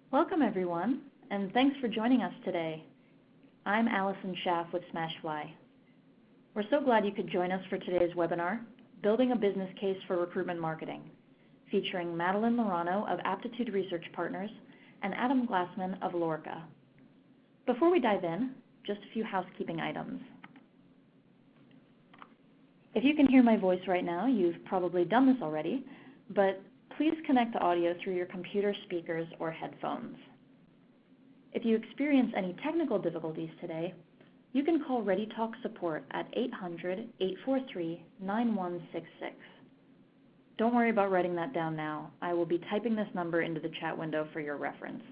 Welcome everyone, and thanks for joining us today. I'm Allison Schaff with SmashFly. We're so glad you could join us for today's webinar, Building a Business Case for Recruitment Marketing, featuring Madeline Laurano of Aptitude Research Partners and Adam Glassman of Alorica. Before we dive in, just a few housekeeping items. If you can hear my voice right now, you've probably done this already, but please connect the audio through your computer speakers or headphones. If you experience any technical difficulties today, you can call ReadyTalk support at 800-843-9166. Don't worry about writing that down now. I will be typing this number into the chat window for your reference.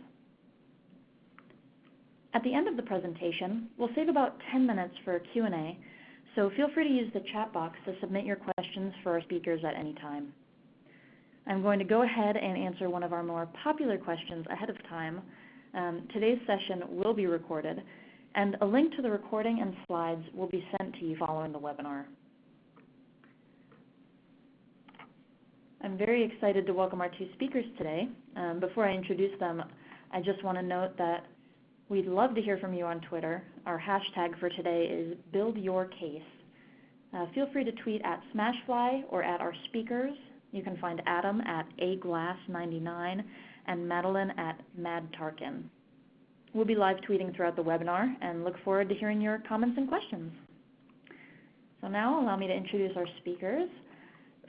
At the end of the presentation, we'll save about 10 minutes for a Q&A, so feel free to use the chat box to submit your questions for our speakers at any time. I'm going to go ahead and answer one of our more popular questions ahead of time. Today's session will be recorded, and a link to the recording and slides will be sent to you following the webinar. I'm very excited to welcome our two speakers today. Before I introduce them, I just want to note that we'd love to hear from you on Twitter. Our hashtag for today is BuildYourCase. Feel free to tweet at SmashFly or at our speakers. You can find Adam at aglass99 and Madeline at madtarkin. We'll be live tweeting throughout the webinar and look forward to hearing your comments and questions. So now allow me to introduce our speakers.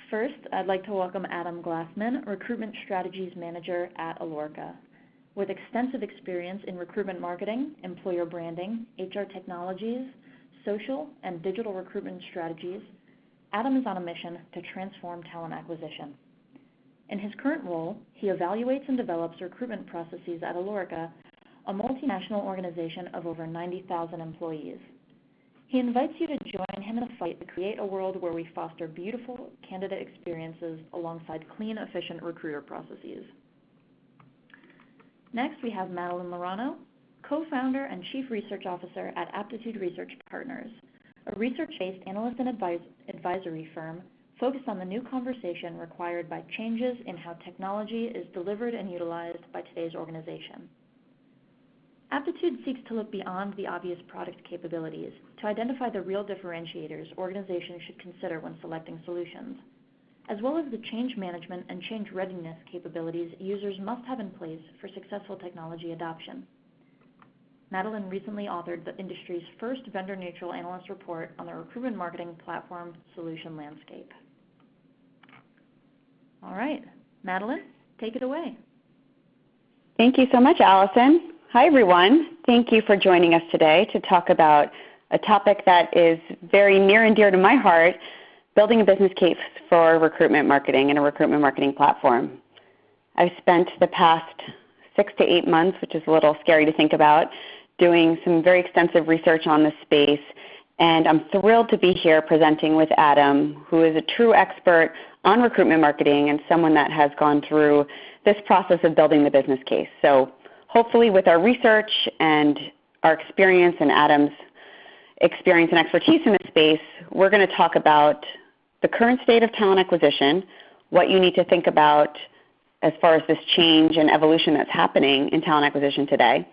First, I'd like to welcome Adam Glassman, Recruitment Strategies Manager at Alorica. With extensive experience in recruitment marketing, employer branding, HR technologies, social and digital recruitment strategies, Adam is on a mission to transform talent acquisition. In his current role, he evaluates and develops recruitment processes at Alorica, a multinational organization of over 90,000 employees. He invites you to join him in a fight to create a world where we foster beautiful candidate experiences alongside clean, efficient recruiter processes. Next, we have Madeline Laurano, co-founder and chief research officer at Aptitude Research Partners, a research-based analyst and advisory firm focused on the new conversation required by changes in how technology is delivered and utilized by today's organization. Aptitude seeks to look beyond the obvious product capabilities to identify the real differentiators organizations should consider when selecting solutions, as well as the change management and change readiness capabilities users must have in place for successful technology adoption. Madeline recently authored the industry's first vendor-neutral analyst report on the recruitment marketing platform solution landscape. All right, Madeline, take it away. Thank you so much, Allison. Hi, everyone. Thank you for joining us today to talk about a topic that is very near and dear to my heart, building a business case for recruitment marketing and a recruitment marketing platform. I've spent the past 6 to 8 months, which is a little scary to think about, doing some very extensive research on this space, and I'm thrilled to be here presenting with Adam, who is a true expert on recruitment marketing and someone that has gone through this process of building the business case. So hopefully with our research and our experience and Adam's experience and expertise in this space, we're going to talk about the current state of talent acquisition, what you need to think about as far as this change and evolution that's happening in talent acquisition today,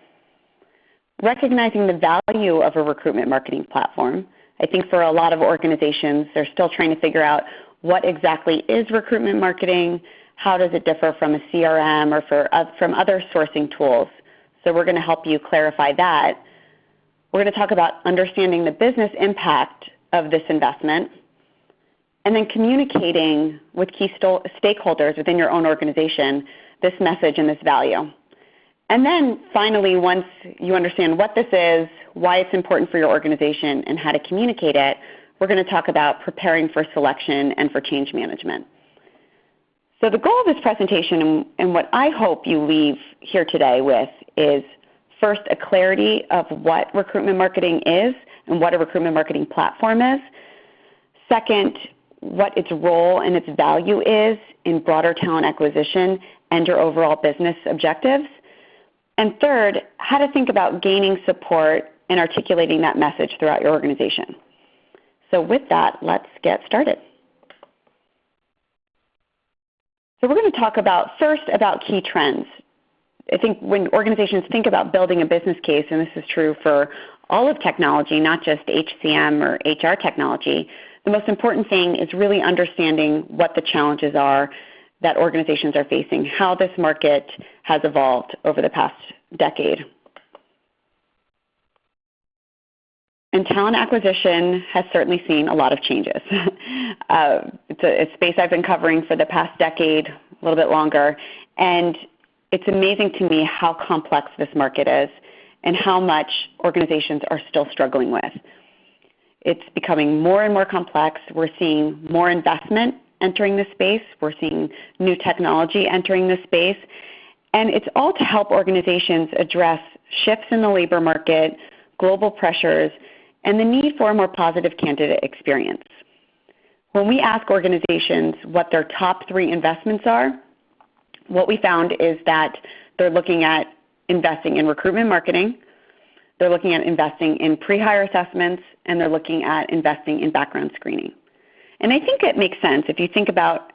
recognizing the value of a recruitment marketing platform. I think for a lot of organizations, they're still trying to figure out what exactly is recruitment marketing, how does it differ from a CRM or from other sourcing tools. So we're going to help you clarify that. We're going to talk about understanding the business impact of this investment, and then communicating with key stakeholders within your own organization this message and this value. And then finally, once you understand what this is, why it's important for your organization, and how to communicate it, we're going to talk about preparing for selection and for change management. So the goal of this presentation and what I hope you leave here today with is first a clarity of what recruitment marketing is and what a recruitment marketing platform is. Second, what its role and its value is in broader talent acquisition and your overall business objectives. And third, how to think about gaining support and articulating that message throughout your organization. So with that, let's get started. So we're going to talk about first about key trends. I think when organizations think about building a business case, and this is true for all of technology, not just HCM or HR technology, the most important thing is really understanding what the challenges are that organizations are facing, how this market has evolved over the past decade. And talent acquisition has certainly seen a lot of changes. It's a space I've been covering for the past decade, a little bit longer, and it's amazing to me how complex this market is and how much organizations are still struggling with. It's becoming more and more complex. We're seeing more investment entering this space. We're seeing new technology entering this space. And it's all to help organizations address shifts in the labor market, global pressures, and the need for a more positive candidate experience. When we ask organizations what their top 3 investments are, what we found is that they're looking at investing in recruitment marketing, they're looking at investing in pre-hire assessments, and they're looking at investing in background screening. And I think it makes sense if you think about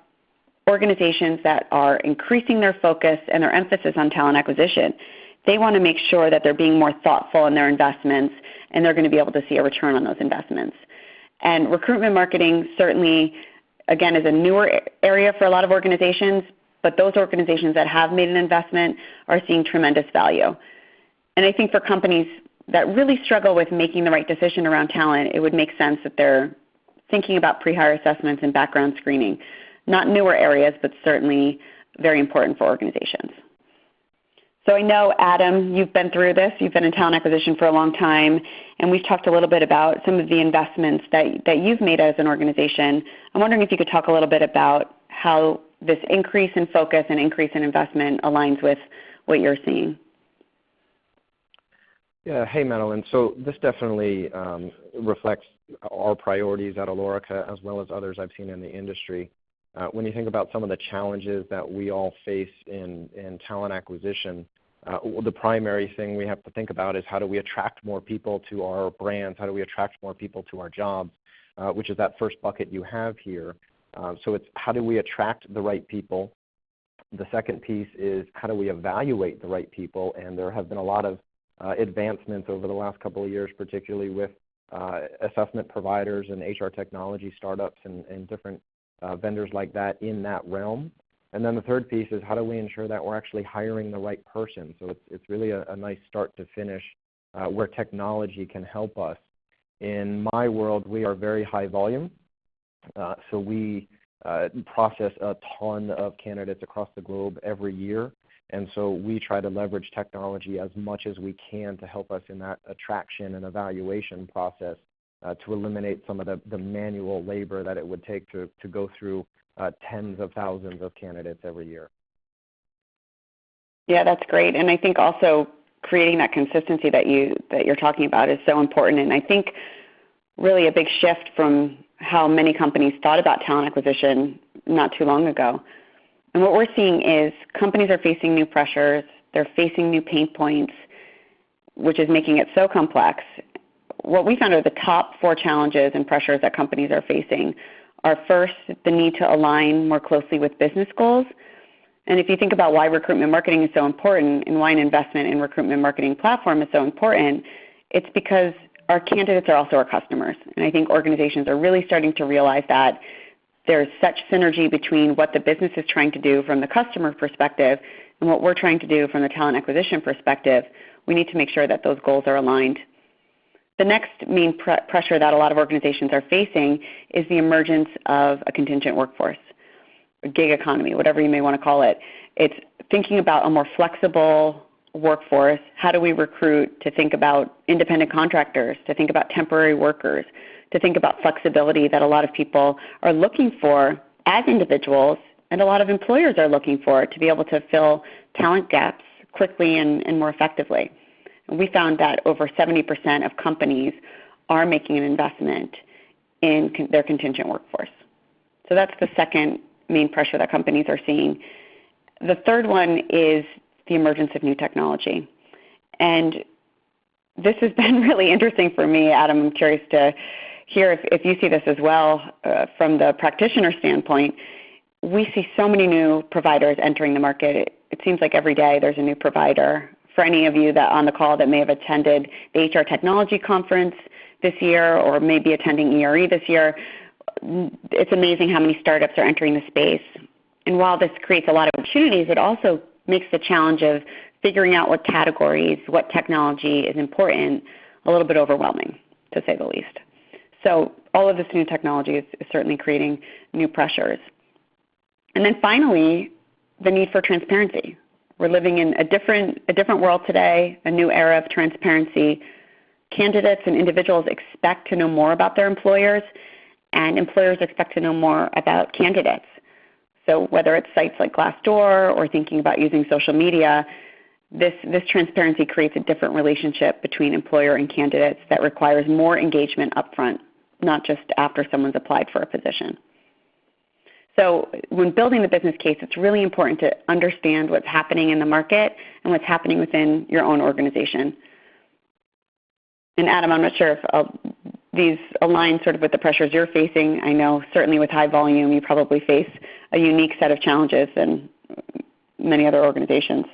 organizations that are increasing their focus and their emphasis on talent acquisition. They want to make sure that they're being more thoughtful in their investments, and they're going to be able to see a return on those investments. And recruitment marketing certainly, again, is a newer area for a lot of organizations, but those organizations that have made an investment are seeing tremendous value. And I think for companies that really struggle with making the right decision around talent, it would make sense that they're thinking about pre-hire assessments and background screening. Not newer areas, but certainly very important for organizations. So I know, Adam, you've been through this. You've been in talent acquisition for a long time, and we've talked a little bit about some of the investments that you've made as an organization. I'm wondering if you could talk a little bit about how this increase in focus and increase in investment aligns with what you're seeing. Yeah, hey, Madeline. So this definitely reflects our priorities at Alorica as well as others I've seen in the industry. When you think about some of the challenges that we all face in talent acquisition, the primary thing we have to think about is how do we attract more people to our brands, how do we attract more people to our jobs, which is that first bucket you have here. So it's how do we attract the right people. The second piece is how do we evaluate the right people, and there have been a lot of advancements over the last couple of years, particularly with assessment providers and HR technology startups and different vendors like that in that realm. And then the third piece is how do we ensure that we're actually hiring the right person. So it's really a nice start to finish where technology can help us. In my world, we are very high volume. So we process a ton of candidates across the globe every year. And so we try to leverage technology as much as we can to help us in that attraction and evaluation process to eliminate some of the manual labor that it would take to go through tens of thousands of candidates every year. Yeah, that's great. And I think also creating that consistency that you're talking about is so important. And I think really a big shift from how many companies thought about talent acquisition not too long ago. And what we're seeing is companies are facing new pressures, they're facing new pain points, which is making it so complex. What we found are the top 4 challenges and pressures that companies are facing are first, the need to align more closely with business goals. And if you think about why recruitment marketing is so important and why an investment in recruitment marketing platform is so important, it's because our candidates are also our customers. And I think organizations are really starting to realize that there's such synergy between what the business is trying to do from the customer perspective and what we're trying to do from the talent acquisition perspective. We need to make sure that those goals are aligned. The next main pressure that a lot of organizations are facing is the emergence of a contingent workforce, a gig economy, whatever you may want to call it. It's thinking about a more flexible workforce. How do we recruit? To think about independent contractors, to think about temporary workers, to think about flexibility that a lot of people are looking for as individuals and a lot of employers are looking for to be able to fill talent gaps quickly and more effectively. And we found that over 70% of companies are making an investment in their contingent workforce. So that's the second main pressure that companies are seeing. The third one is the emergence of new technology. And this has been really interesting for me, Adam. I'm curious to hear if you see this as well from the practitioner standpoint. We see so many new providers entering the market. it seems like every day there's a new provider. For any of you that on the call that may have attended the HR Technology Conference this year or maybe attending ERE this year, it's amazing how many startups are entering the space. And while this creates a lot of opportunities, it also makes the challenge of figuring out what categories, what technology is important a little bit overwhelming, to say the least. So all of this new technology is certainly creating new pressures. And then finally, the need for transparency. We're living in a different world today, a new era of transparency. Candidates and individuals expect to know more about their employers, and employers expect to know more about candidates. So whether it's sites like Glassdoor or thinking about using social media, this transparency creates a different relationship between employer and candidates that requires more engagement upfront, not just after someone's applied for a position. So when building the business case, it's really important to understand what's happening in the market and what's happening within your own organization. And Adam, I'm not sure if these align sort of with the pressures you're facing. I know certainly with high volume, you probably face a unique set of challenges than many other organizations.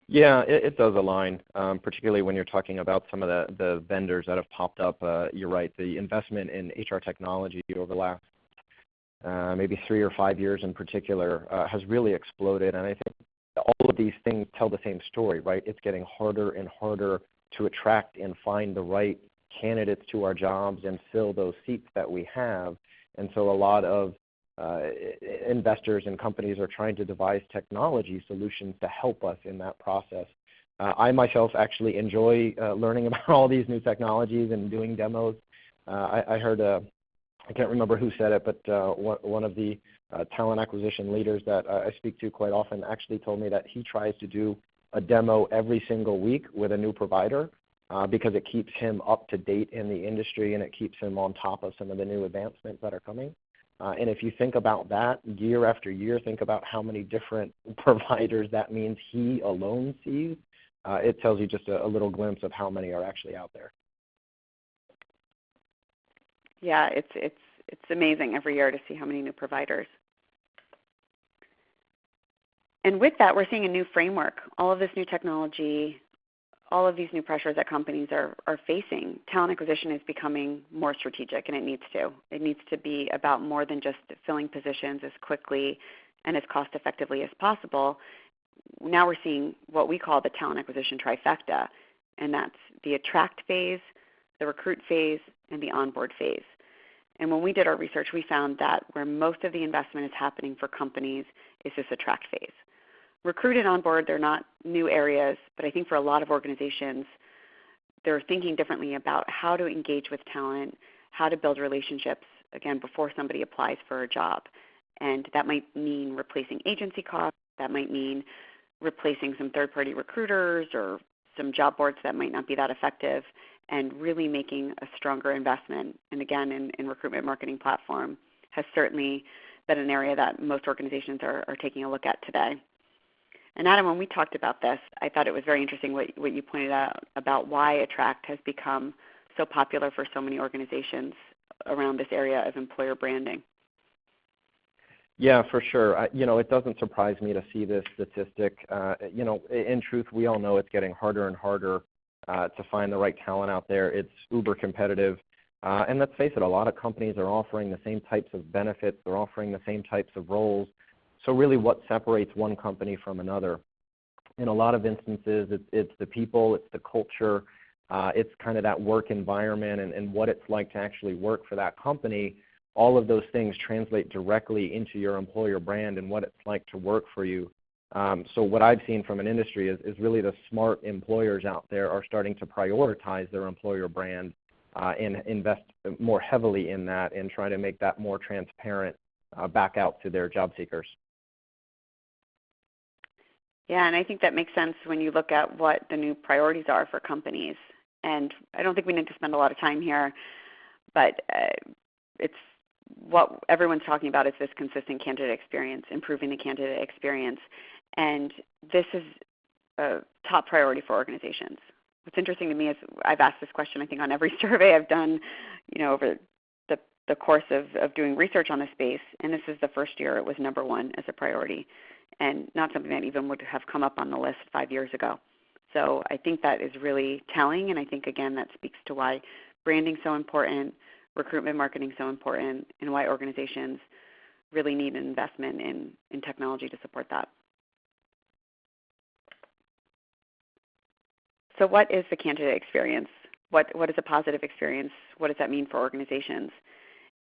Yeah, it does align, particularly when you're talking about some of the vendors that have popped up. You're right, the investment in HR technology over the last maybe 3 or 5 years in particular has really exploded. And I think all of these things tell the same story, right? It's getting harder and harder to attract and find the right candidates to our jobs and fill those seats that we have. And so a lot of investors and companies are trying to devise technology solutions to help us in that process. I myself actually enjoy learning about all these new technologies and doing demos. I heard, I can't remember who said it, but one of the talent acquisition leaders that I speak to quite often actually told me that he tries to do a demo every single week with a new provider because it keeps him up to date in the industry and it keeps him on top of some of the new advancements that are coming. And if you think about that year after year, think about how many different providers that means he alone sees. It tells you just a little glimpse of how many are actually out there. Yeah, it's amazing every year to see how many new providers. And with that, we're seeing a new framework. All of this new technology, all of these new pressures that companies are facing. Talent acquisition is becoming more strategic, and it needs to. It needs to be about more than just filling positions as quickly and as cost effectively as possible. Now we're seeing what we call the talent acquisition trifecta, and that's the attract phase, the recruit phase, and the onboard phase. And when we did our research, we found that where most of the investment is happening for companies is this attract phase. Recruit and onboard, they're not new areas, but I think for a lot of organizations, they're thinking differently about how to engage with talent, how to build relationships, again, before somebody applies for a job. And that might mean replacing agency costs. That might mean replacing some third-party recruiters or some job boards that might not be that effective, and really making a stronger investment. And again, in recruitment marketing platform has certainly been an area that most organizations are taking a look at today. And Adam, when we talked about this, I thought it was very interesting what you pointed out about why Attract has become so popular for so many organizations around this area of employer branding. Yeah, for sure. It doesn't surprise me to see this statistic. In truth, we all know it's getting harder and harder to find the right talent out there. It's uber competitive. And let's face it, a lot of companies are offering the same types of benefits. They're offering the same types of roles. So really what separates one company from another? In a lot of instances, it's the people, it's the culture, it's kind of that work environment and what it's like to actually work for that company. All of those things translate directly into your employer brand and what it's like to work for you. So what I've seen from an industry is really the smart employers out there are starting to prioritize their employer brand and invest more heavily in that and try to make that more transparent back out to their job seekers. Yeah, and I think that makes sense when you look at what the new priorities are for companies. And I don't think we need to spend a lot of time here, but it's what everyone's talking about is this consistent candidate experience, improving the candidate experience. And this is a top priority for organizations. What's interesting to me is I've asked this question, I think, on every survey I've done, over the course of doing research on the space, and this is the first year it was number one as a priority. and not something that even would have come up on the list 5 years ago. So I think that is really telling, and I think, again, that speaks to why branding is so important, recruitment marketing is so important, and why organizations really need an investment in technology to support that. So what is the candidate experience? What is a positive experience? What does that mean for organizations?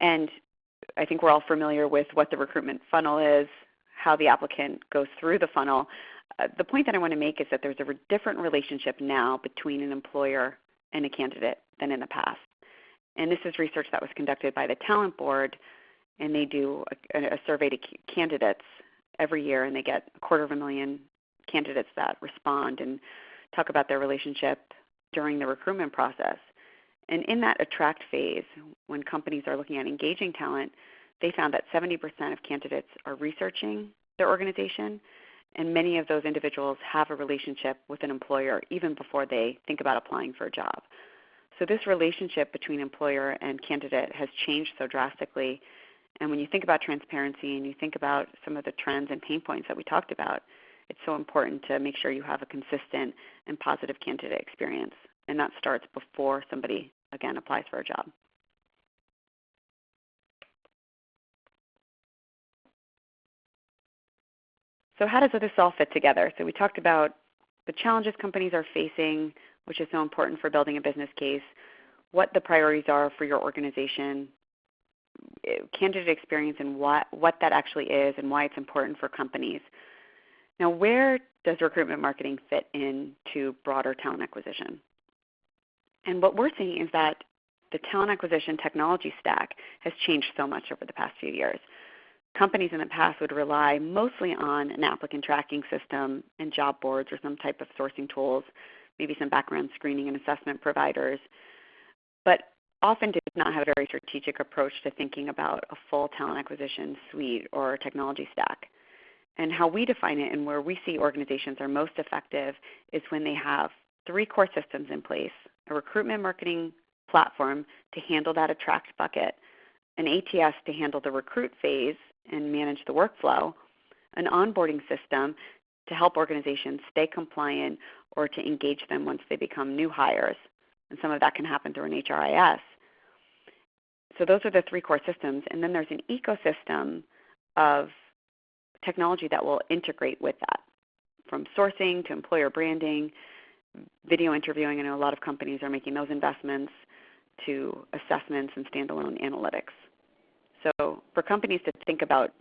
And I think we're all familiar with what the recruitment funnel is, how the applicant goes through the funnel. The point that I want to make is that there's a different relationship now between an employer and a candidate than in the past. And this is research that was conducted by the Talent Board, and they do a survey to candidates every year, and they get 250,000 candidates that respond and talk about their relationship during the recruitment process. And in that attract phase, when companies are looking at engaging talent, they found that 70% of candidates are researching their organization, and many of those individuals have a relationship with an employer even before they think about applying for a job. So this relationship between employer and candidate has changed so drastically. And when you think about transparency and you think about some of the trends and pain points that we talked about, it's so important to make sure you have a consistent and positive candidate experience. And that starts before somebody, again, applies for a job. So how does this all fit together? So we talked about the challenges companies are facing, which is so important for building a business case, what the priorities are for your organization, candidate experience and what that actually is and why it's important for companies. Now, where does recruitment marketing fit into broader talent acquisition? And what we're seeing is that the talent acquisition technology stack has changed so much over the past few years. Companies in the past would rely mostly on an applicant tracking system and job boards or some type of sourcing tools, maybe some background screening and assessment providers, but often did not have a very strategic approach to thinking about a full talent acquisition suite or technology stack. And how we define it and where we see organizations are most effective is when they have 3 core systems in place: a recruitment marketing platform to handle that attract bucket, an ATS to handle the recruit phase and manage the workflow, an onboarding system to help organizations stay compliant or to engage them once they become new hires. And some of that can happen through an HRIS. So those are the 3 core systems. And then there's an ecosystem of technology that will integrate with that, from sourcing to employer branding, video interviewing. I know a lot of companies are making those investments, to assessments and standalone analytics. So for companies to think about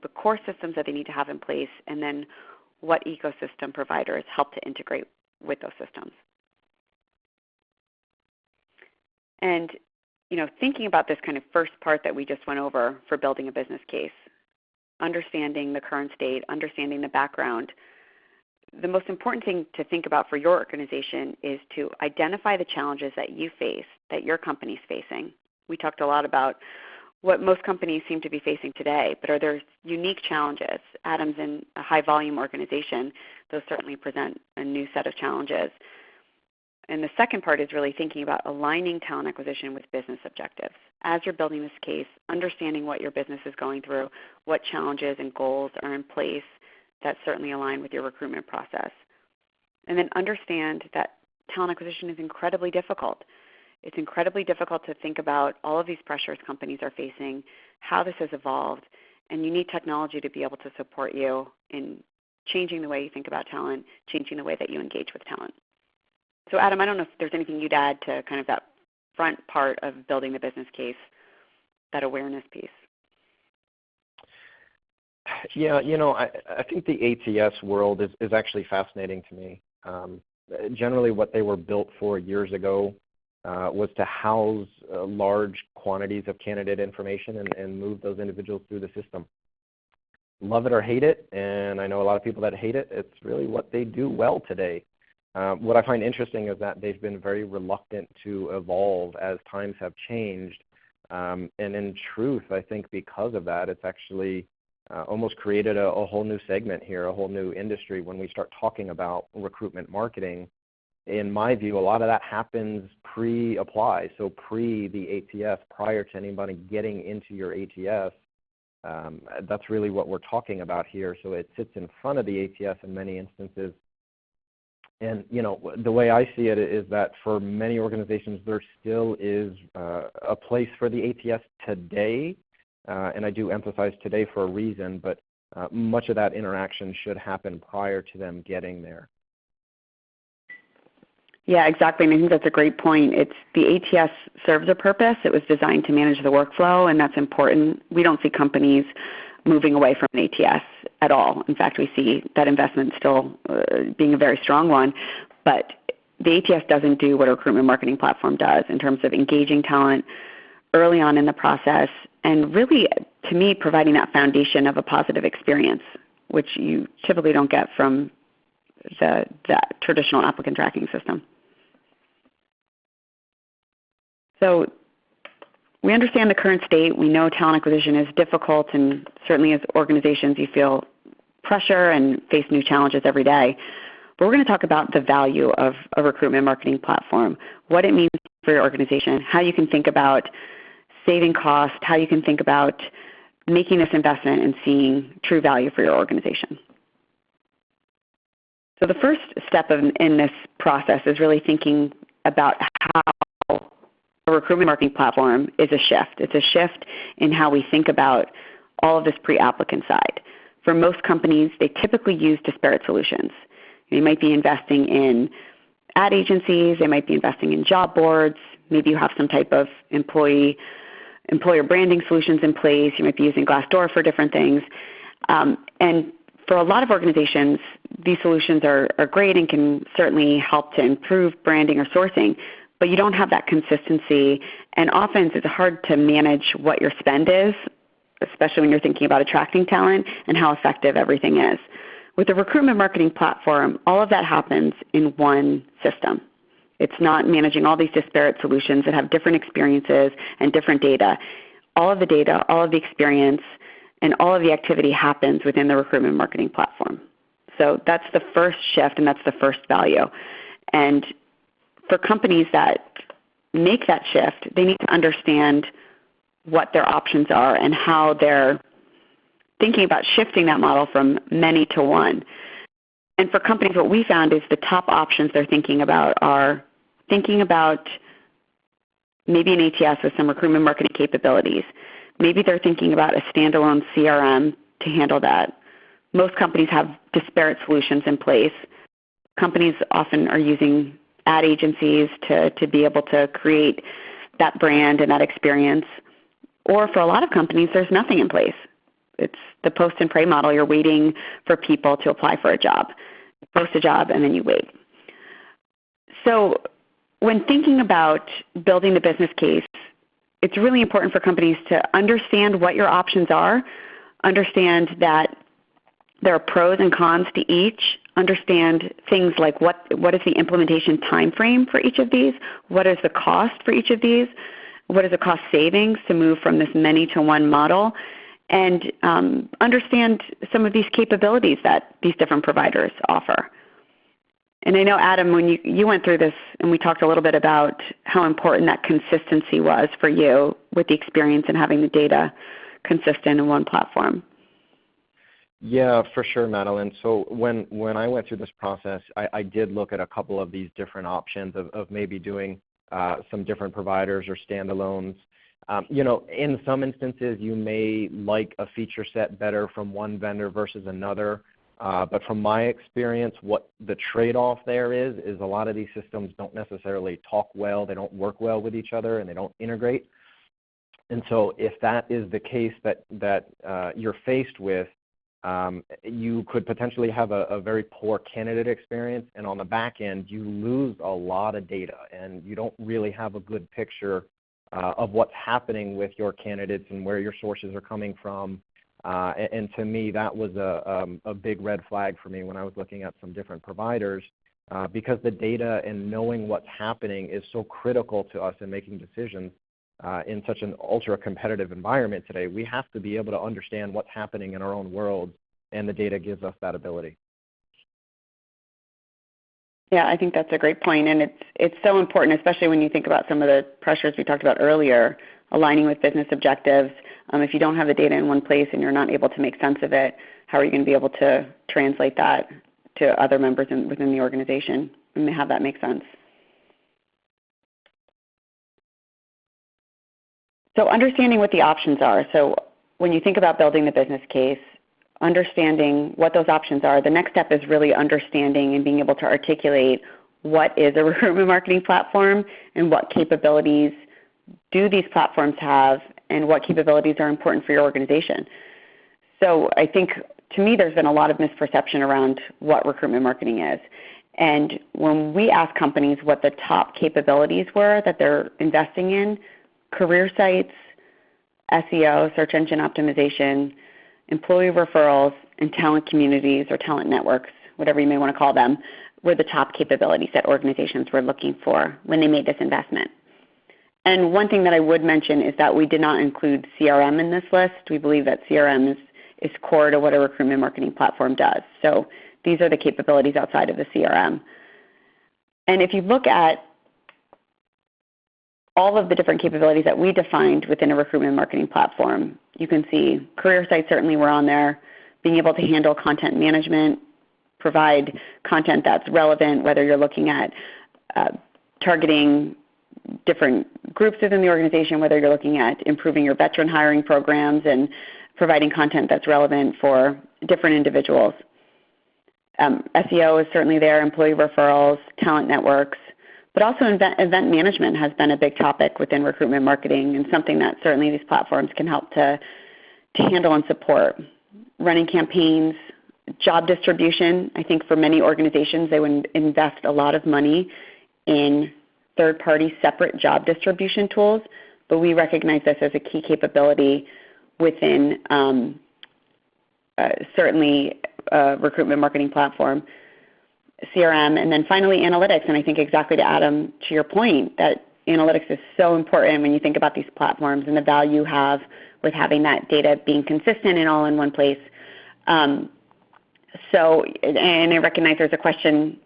the core systems that they need to have in place and then what ecosystem providers help to integrate with those systems. And thinking about this kind of first part that we just went over for building a business case, understanding the current state, understanding the background, the most important thing to think about for your organization is to identify the challenges that you face, that your company is facing. We talked a lot about what most companies seem to be facing today, but are there unique challenges? Adam's in a high-volume organization. Those certainly present a new set of challenges. And the second part is really thinking about aligning talent acquisition with business objectives. As you're building this case, understanding what your business is going through, what challenges and goals are in place that certainly align with your recruitment process. And then understand that talent acquisition is incredibly difficult. It's incredibly difficult to think about all of these pressures companies are facing, how this has evolved, and you need technology to be able to support you in changing the way you think about talent, changing the way that you engage with talent. So Adam, I don't know if there's anything you'd add to kind of that front part of building the business case, that awareness piece. Yeah, I think the ATS world is actually fascinating to me. Generally what they were built for years ago was to house large quantities of candidate information and move those individuals through the system. Love it or hate it, and I know a lot of people that hate it, it's really what they do well today. What I find interesting is that they've been very reluctant to evolve as times have changed. And in truth, I think because of that, it's actually almost created a whole new segment here, a whole new industry when we start talking about recruitment marketing. In my view, a lot of that happens pre-apply, so pre the ATS, prior to anybody getting into your ATS. That's really what we're talking about here. So it sits in front of the ATS in many instances. And, the way I see it is that for many organizations, there still is a place for the ATS today. And I do emphasize today for a reason, but much of that interaction should happen prior to them getting there. Yeah, exactly. And I think that's a great point. The ATS serves a purpose. It was designed to manage the workflow, and that's important. We don't see companies moving away from an ATS at all. In fact, we see that investment still being a very strong one. But the ATS doesn't do what a recruitment marketing platform does in terms of engaging talent early on in the process and really, to me, providing that foundation of a positive experience, which you typically don't get from the traditional applicant tracking system. So we understand the current state. We know talent acquisition is difficult, and certainly as organizations you feel pressure and face new challenges every day. But we're going to talk about the value of a recruitment marketing platform, what it means for your organization, how you can think about saving cost, how you can think about making this investment and seeing true value for your organization. So the first step in this process is really thinking about how a recruitment marketing platform is a shift. It's a shift in how we think about all of this pre-applicant side. For most companies, they typically use disparate solutions. They might be investing in ad agencies. They might be investing in job boards. Maybe you have some type of employer branding solutions in place. You might be using Glassdoor for different things. And for a lot of organizations, these solutions are great and can certainly help to improve branding or sourcing, but you don't have that consistency, and often it's hard to manage what your spend is, especially when you're thinking about attracting talent and how effective everything is. With a recruitment marketing platform, all of that happens in one system. It's not managing all these disparate solutions that have different experiences and different data. All of the data, all of the experience, and all of the activity happens within the recruitment marketing platform. So that's the first shift, and that's the first value. And for companies that make that shift, they need to understand what their options are and how they're thinking about shifting that model from many to one. And for companies, what we found is the top options they're thinking about are thinking about maybe an ATS with some recruitment marketing capabilities. Maybe they're thinking about a standalone CRM to handle that. Most companies have disparate solutions in place. Companies often are using ad agencies to be able to create that brand and that experience. Or for a lot of companies, there's nothing in place. It's the post and pray model. You're waiting for people to apply for a job. You post a job and then you wait. So when thinking about building the business case, it's really important for companies to understand what your options are, understand that there are pros and cons to each, understand things like what is the implementation time frame for each of these, what is the cost for each of these, what is the cost savings to move from this many to one model, and understand some of these capabilities that these different providers offer. And I know, Adam, when you went through this and we talked a little bit about how important that consistency was for you with the experience and having the data consistent in one platform. Yeah, for sure, Madeline. So when I went through this process, I did look at a couple of these different options of maybe doing some different providers or standalones. In some instances, you may like a feature set better from one vendor versus another. But from my experience, what the trade-off there is a lot of these systems don't necessarily talk well, they don't work well with each other, and they don't integrate. And so if that is the case that you're faced with, you could potentially have a very poor candidate experience, and on the back end, you lose a lot of data, and you don't really have a good picture of what's happening with your candidates and where your sources are coming from. And to me, that was a big red flag for me when I was looking at some different providers, because the data and knowing what's happening is so critical to us in making decisions in such an ultra-competitive environment today. We have to be able to understand what's happening in our own world, and the data gives us that ability. Yeah, I think that's a great point, and it's so important, especially when you think about some of the pressures we talked about earlier, aligning with business objectives. If you don't have the data in one place and you're not able to make sense of it, how are you going to be able to translate that to other members within the organization and have that make sense? So understanding what the options are. So when you think about building the business case, understanding what those options are, the next step is really understanding and being able to articulate what is a recruitment marketing platform and what capabilities do these platforms have and what capabilities are important for your organization. So I think, to me, there's been a lot of misperception around what recruitment marketing is. And when we ask companies what the top capabilities were that they're investing in, career sites, SEO, search engine optimization, employee referrals, and talent communities or talent networks, whatever you may want to call them, were the top capabilities that organizations were looking for when they made this investment. And one thing that I would mention is that we did not include CRM in this list. We believe that CRM is core to what a recruitment marketing platform does. So these are the capabilities outside of the CRM. And if you look at all of the different capabilities that we defined within a recruitment marketing platform, you can see career sites certainly were on there, being able to handle content management, provide content that's relevant, whether you're looking at targeting different groups within the organization, whether you're looking at improving your veteran hiring programs and providing content that's relevant for different individuals. SEO is certainly there, employee referrals, talent networks, but also event management has been a big topic within recruitment marketing and something that certainly these platforms can help to handle and support. Running campaigns, job distribution. I think for many organizations they would invest a lot of money in third-party separate job distribution tools, but we recognize this as a key capability within certainly a recruitment marketing platform, CRM, and then finally analytics. And I think exactly to Adam, to your point, that analytics is so important when you think about these platforms and the value you have with having that data being consistent and all in one place. And I recognize there's a question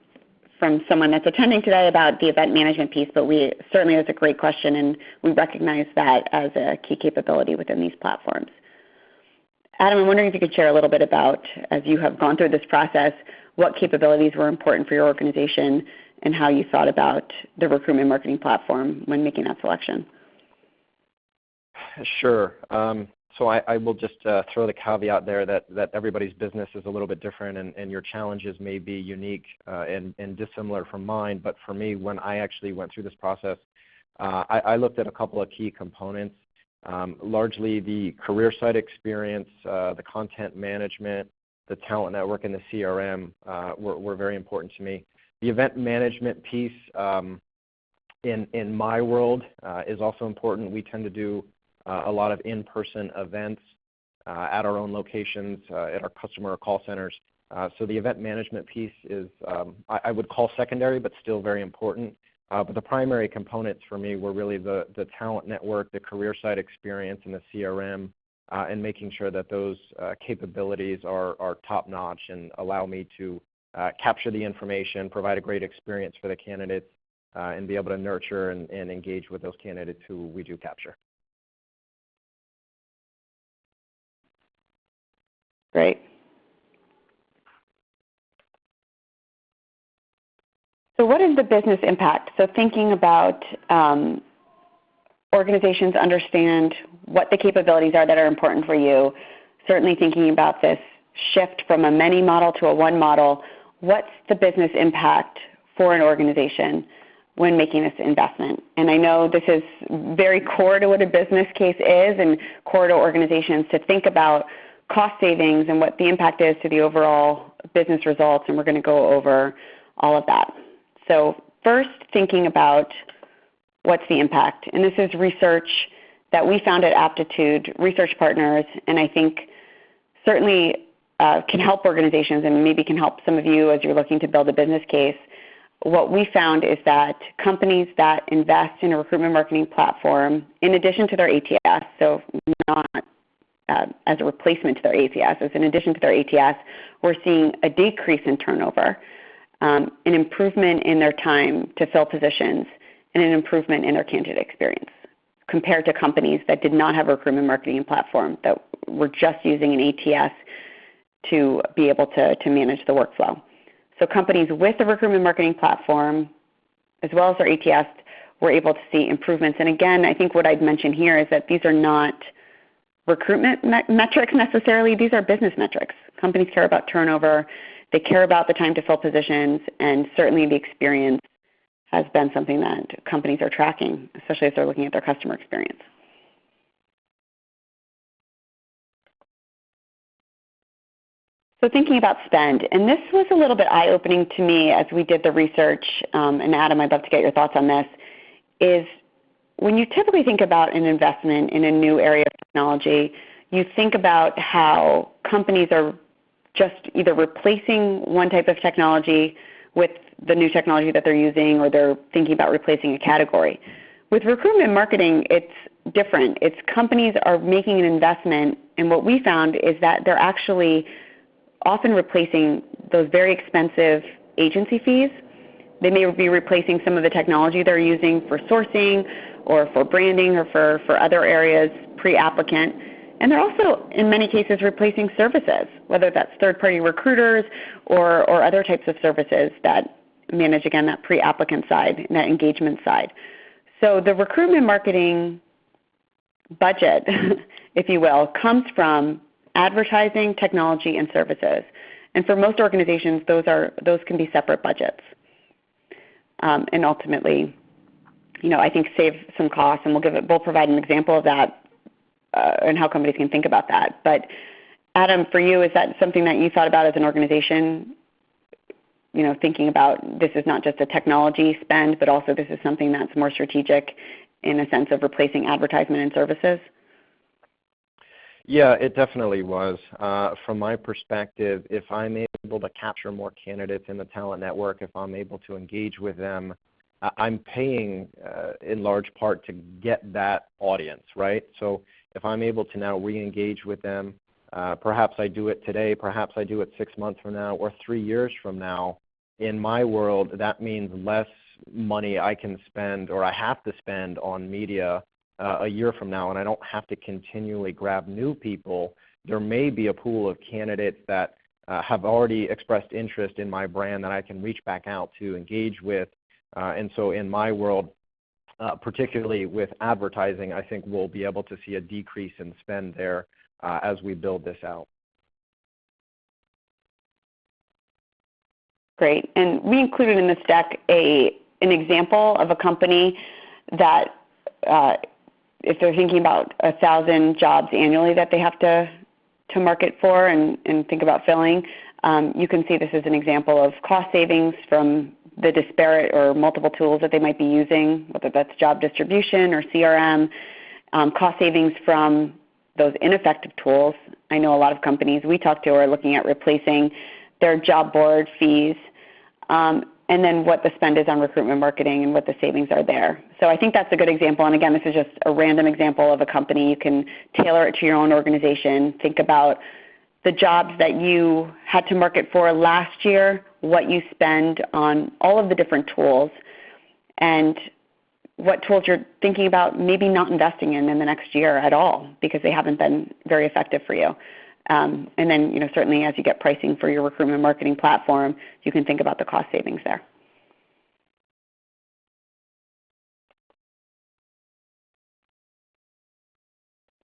from someone that's attending today about the event management piece, but certainly it's a great question, and we recognize that as a key capability within these platforms. Adam, I'm wondering if you could share a little bit about, as you have gone through this process, what capabilities were important for your organization and how you thought about the recruitment marketing platform when making that selection. Sure. So I will just throw the caveat there that everybody's business is a little bit different and your challenges may be unique and dissimilar from mine. But for me, when I actually went through this process, I looked at a couple of key components. Largely the career site experience, the content management, the talent network, and the CRM were very important to me. The event management piece in my world is also important. We tend to do a lot of in-person events at our own locations, at our customer call centers. So the event management piece is, I would call secondary, but still very important. But the primary components for me were really the talent network, the career site experience, and the CRM, and making sure that those capabilities are top-notch and allow me to capture the information, provide a great experience for the candidates, and be able to nurture and engage with those candidates who we do capture. Great. So what is the business impact? So thinking about organizations understand what the capabilities are that are important for you, certainly thinking about this shift from a many model to a one model, what's the business impact for an organization when making this investment? And I know this is very core to what a business case is and core to organizations to think about cost savings and what the impact is to the overall business results, and we're going to go over all of that. So first, thinking about what's the impact. And this is research that we found at Aptitude, research partners, and I think certainly can help organizations and maybe can help some of you as you're looking to build a business case. What we found is that companies that invest in a recruitment marketing platform, in addition to their ATS, so not as a replacement to their ATS, as in addition to their ATS, we're seeing a decrease in turnover, an improvement in their time to fill positions, and an improvement in their candidate experience. compared to companies that did not have a recruitment marketing platform, that were just using an ATS to be able to manage the workflow. So companies with a recruitment marketing platform, as well as their ATS, were able to see improvements. And again, I think what I'd mention here is that these are not recruitment metrics necessarily. These are business metrics. Companies care about turnover. They care about the time to fill positions, and certainly the experience has been something that companies are tracking, especially as they're looking at their customer experience. So thinking about spend, and this was a little bit eye-opening to me as we did the research, and Adam, I'd love to get your thoughts on this, is when you typically think about an investment in a new area of technology, you think about how companies are just either replacing one type of technology with the new technology that they're using, or they're thinking about replacing a category. With recruitment marketing, it's different. It's companies are making an investment, and what we found is that they're actually often replacing those very expensive agency fees. They may be replacing some of the technology they're using for sourcing or for branding or for other areas pre-applicant. And they're also, in many cases, replacing services, whether that's third-party recruiters or other types of services that manage, again, that pre-applicant side and that engagement side. So the recruitment marketing budget, if you will, comes from advertising, technology, and services. And for most organizations, those can be separate budgets. And ultimately, I think save some costs, and we'll provide an example of that and how companies can think about that. But Adam, for you, is that something that you thought about as an organization? Thinking about this is not just a technology spend, but also this is something that's more strategic in a sense of replacing advertisement and services? Yeah, it definitely was. From my perspective, if I'm able to capture more candidates in the talent network, if I'm able to engage with them, I'm paying in large part to get that audience, right? So if I'm able to now re-engage with them, perhaps I do it today, perhaps I do it 6 months from now or 3 years from now. In my world, that means less money I can spend or I have to spend on media a year from now, and I don't have to continually grab new people. There may be a pool of candidates that have already expressed interest in my brand that I can reach back out to, engage with. And so in my world, particularly with advertising, I think we'll be able to see a decrease in spend there as we build this out. Great. And we included in this deck an example of a company that if they're thinking about 1,000 jobs annually that they have to market for and think about filling, you can see this as an example of cost savings from the disparate or multiple tools that they might be using, whether that's job distribution or CRM, cost savings from those ineffective tools. I know a lot of companies we talk to are looking at replacing their job board fees, and then what the spend is on recruitment marketing and what the savings are there. So I think that's a good example. And again, this is just a random example of a company. You can tailor it to your own organization. Think about the jobs that you had to market for last year, what you spend on all of the different tools, and what tools you're thinking about maybe not investing in the next year at all because they haven't been very effective for you. And then, certainly as you get pricing for your recruitment marketing platform, you can think about the cost savings there.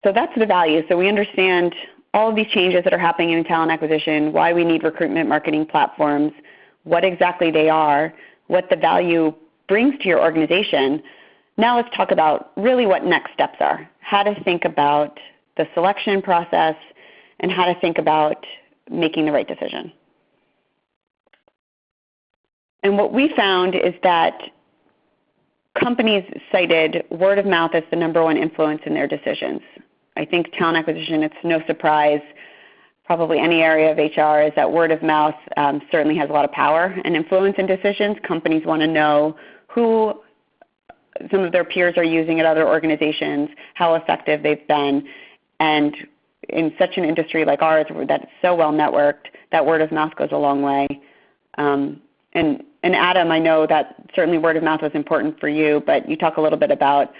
So that's the value. So we understand all of these changes that are happening in talent acquisition, why we need recruitment marketing platforms, what exactly they are, what the value brings to your organization. Now let's talk about really what next steps are, how to think about the selection process, and how to think about making the right decision. And what we found is that companies cited word of mouth as the #1 influence in their decisions. I think talent acquisition, it's no surprise, probably any area of HR, is that word of mouth certainly has a lot of power and influence in decisions. Companies want to know who some of their peers are using at other organizations, how effective they've been, and in such an industry like ours that's so well networked, that word of mouth goes a long way. And Adam, I know that certainly word of mouth was important for you, but you talk a little bit about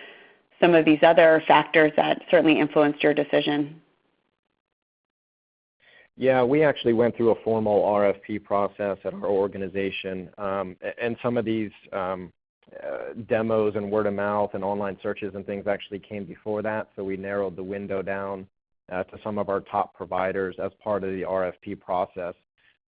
some of these other factors that certainly influenced your decision? Yeah, we actually went through a formal RFP process at our organization, and some of these demos and word of mouth and online searches and things actually came before that, so we narrowed the window down to some of our top providers as part of the RFP process.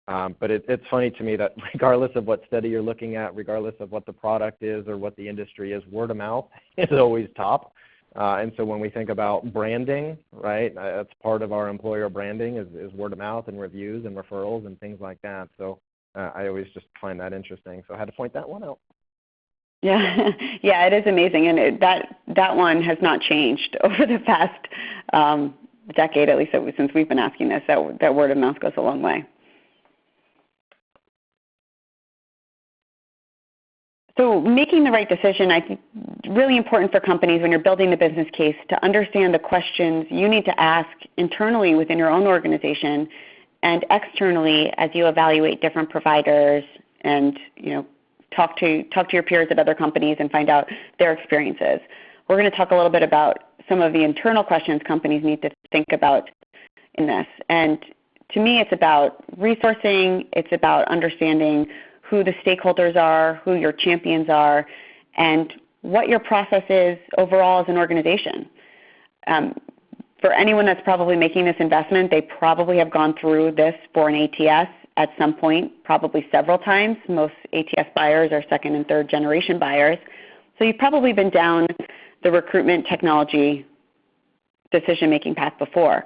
But it's funny to me that regardless of what study you're looking at, regardless of what the product is or what the industry is, word of mouth is always top. And so when we think about branding, right, that's part of our employer branding is word of mouth and reviews and referrals and things like that. So I always just find that interesting. So I had to point that one out. Yeah, yeah, it is amazing, and that one has not changed over the past decade, at least since we've been asking this. That word of mouth goes a long way. So making the right decision, I think, really important for companies when you're building the business case to understand the questions you need to ask internally within your own organization and externally as you evaluate different providers and, talk to your peers at other companies and find out their experiences. We're going to talk a little bit about some of the internal questions companies need to think about in this. And to me, it's about resourcing. It's about understanding who the stakeholders are, who your champions are, and what your process is overall as an organization. For anyone that's probably making this investment, they probably have gone through this for an ATS at some point, probably several times. Most ATS buyers are second and third generation buyers. So you've probably been down the recruitment technology decision-making path before.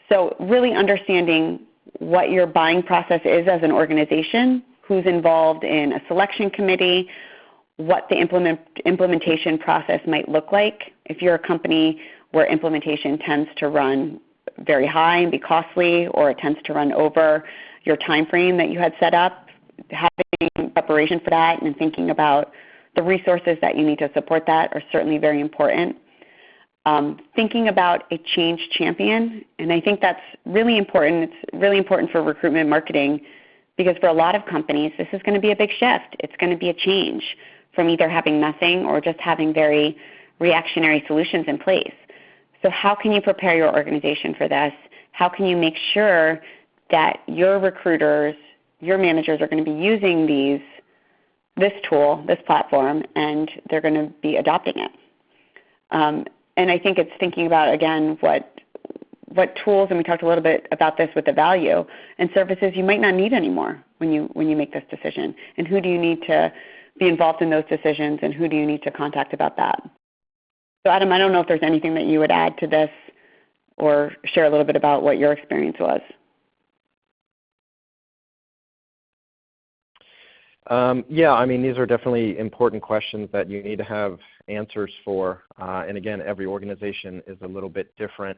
So really understanding what your buying process is as an organization, who's involved in a selection committee, what the implementation process might look like. If you're a company where implementation tends to run very high and be costly, or it tends to run over your time frame that you had set up, having preparation for that and thinking about the resources that you need to support that are certainly very important. Thinking about a change champion, and I think that's really important. It's really important for recruitment marketing because for a lot of companies, this is going to be a big shift. It's going to be a change from either having nothing or just having very reactionary solutions in place. So how can you prepare your organization for this? How can you make sure that your recruiters, your managers are going to be using this tool, this platform, and they're going to be adopting it? And I think it's thinking about, again, what tools, and we talked a little bit about this with the value, and services you might not need anymore when you make this decision. And who do you need to be involved in those decisions, and who do you need to contact about that? So Adam, I don't know if there's anything that you would add to this or share a little bit about what your experience was. Yeah, I mean, these are definitely important questions that you need to have answers for. And again, every organization is a little bit different.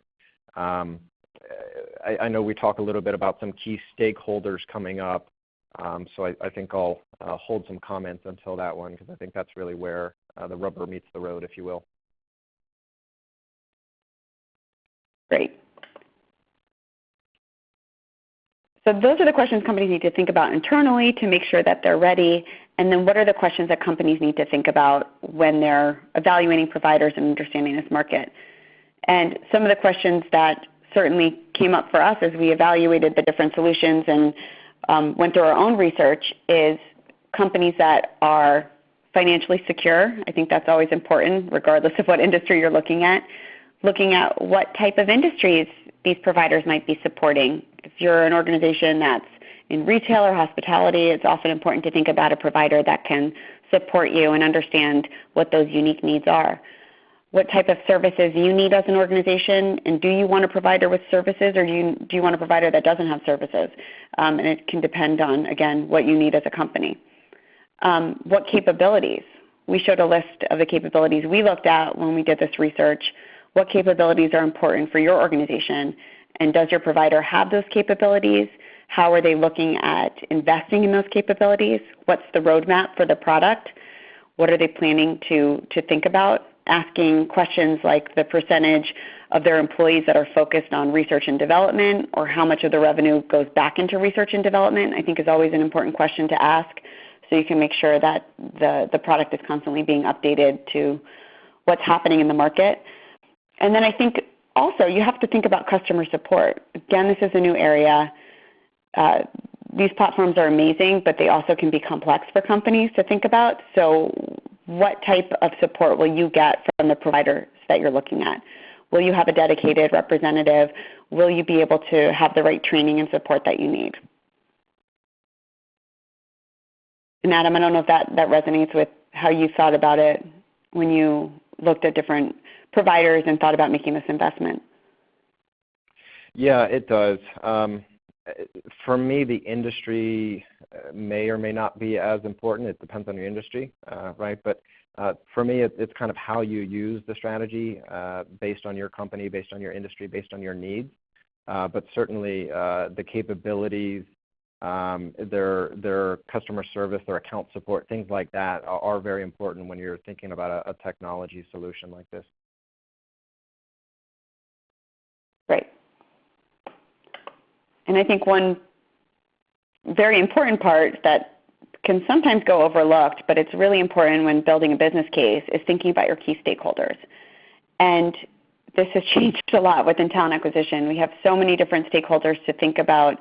I know we talk a little bit about some key stakeholders coming up. So I think I'll hold some comments until that one, because I think that's really where the rubber meets the road, if you will. Great. So those are the questions companies need to think about internally to make sure that they're ready. And then what are the questions that companies need to think about when they're evaluating providers and understanding this market? And some of the questions that certainly came up for us as we evaluated the different solutions and went through our own research is companies that are financially secure. I think that's always important, regardless of what industry you're looking at what type of industries these providers might be supporting. If you're an organization that's in retail or hospitality, it's often important to think about a provider that can support you and understand what those unique needs are. What type of services you need as an organization, and do you want a provider with services, or do you want a provider that doesn't have services? And it can depend on, again, what you need as a company. What capabilities? We showed a list of the capabilities we looked at when we did this research. What capabilities are important for your organization, and does your provider have those capabilities? How are they looking at investing in those capabilities? What's the roadmap for the product? What are they planning to think about? Asking questions like the percentage of their employees that are focused on research and development, or how much of the revenue goes back into research and development, I think is always an important question to ask, so you can make sure that the product is constantly being updated to what's happening in the market. And then I think also you have to think about customer support. Again, this is a new area. These platforms are amazing, but they also can be complex for companies to think about. So what type of support will you get from the providers that you're looking at? Will you have a dedicated representative? Will you be able to have the right training and support that you need? And Adam, I don't know if that resonates with how you thought about it when you looked at different providers and thought about making this investment. Yeah, it does. For me, the industry may or may not be as important. It depends on your industry, right? But for me, it's kind of how you use the strategy based on your company, based on your industry, based on your needs. But certainly the capabilities, their customer service, their account support, things like that are very important when you're thinking about a technology solution like this. Right. And I think one very important part that can sometimes go overlooked, but it's really important when building a business case, is thinking about your key stakeholders. And this has changed a lot within talent acquisition. We have so many different stakeholders to think about,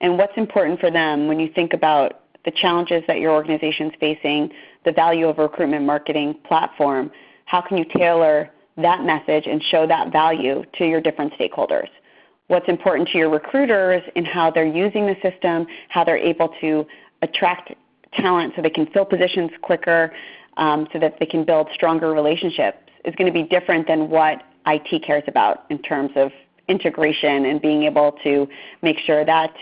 and what's important for them when you think about the challenges that your organization is facing, the value of a recruitment marketing platform. How can you tailor that message and show that value to your different stakeholders? What's important to your recruiters in how they're using the system, how they're able to attract talent so they can fill positions quicker, so that they can build stronger relationships, is going to be different than what IT cares about in terms of integration and being able to make sure that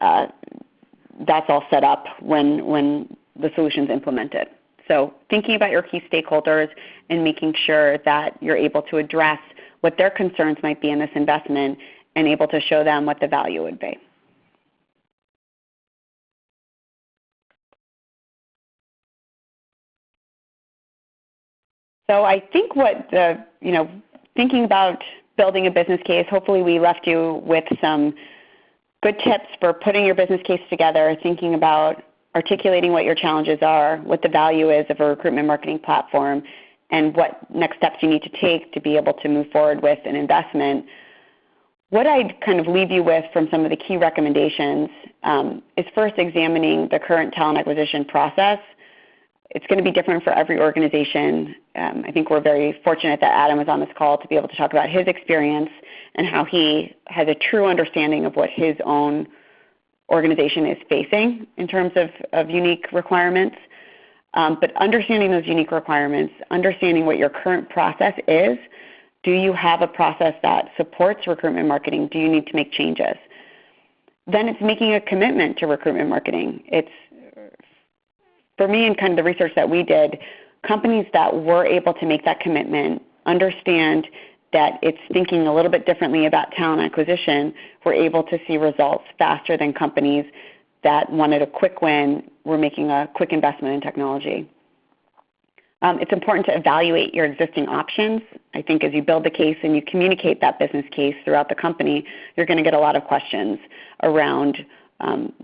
that's all set up when the solution's implemented. So thinking about your key stakeholders and making sure that you're able to address what their concerns might be in this investment and able to show them what the value would be. So I think thinking about building a business case, hopefully we left you with some good tips for putting your business case together, thinking about articulating what your challenges are, what the value is of a recruitment marketing platform, and what next steps you need to take to be able to move forward with an investment. What I'd kind of leave you with from some of the key recommendations is first examining the current talent acquisition process. It's going to be different for every organization. I think we're very fortunate that Adam was on this call to be able to talk about his experience and how he has a true understanding of what his own organization is facing in terms of unique requirements. But understanding those unique requirements, understanding what your current process is. Do you have a process that supports recruitment marketing? Do you need to make changes? Then it's making a commitment to recruitment marketing. It's, for me and kind of the research that we did, companies that were able to make that commitment, understand that it's thinking a little bit differently about talent acquisition, were able to see results faster than companies that wanted a quick win, were making a quick investment in technology. It's important to evaluate your existing options. I think as you build the case and you communicate that business case throughout the company, you're going to get a lot of questions around